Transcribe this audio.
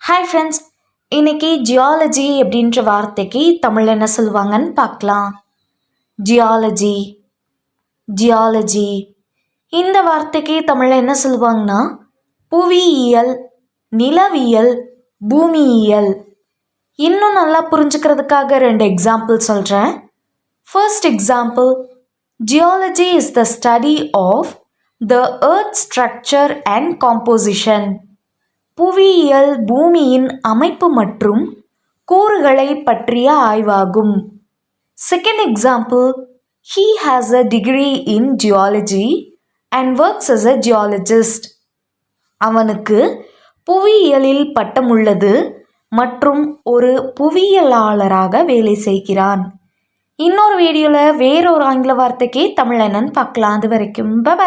Hi friends, இன்னைக்கு geology அப்படின்ற வார்த்தைக்கு தமிழில் என்ன சொல்லுவாங்கன்னு பார்க்கலாம். ஜியாலஜி ஜியாலஜி இந்த வார்த்தைக்கு தமிழில் என்ன சொல்லுவாங்கன்னா புவியியல், நிலவியல், பூமியியல். இன்னும் நல்லா புரிஞ்சுக்கிறதுக்காக 2 எக்ஸாம்பிள் சொல்கிறேன். First example, geology is the study of the earth structure and composition. புவியியல் பூமியின் அமைப்பு மற்றும் கூறுகளை பற்றிய ஆய்வாகும். Second example, he has a degree in geology and works as a geologist. அவனுக்கு புவியியலில் பட்டம் உள்ளது மற்றும் ஒரு புவியியலாளராக வேலை செய்கிறான். இன்னொரு வீடியோவில் வேறொரு ஆங்கில வார்த்தைக்கு தமிழ் என்னன்னு பார்க்கலாம். அது வரைக்கும் பை.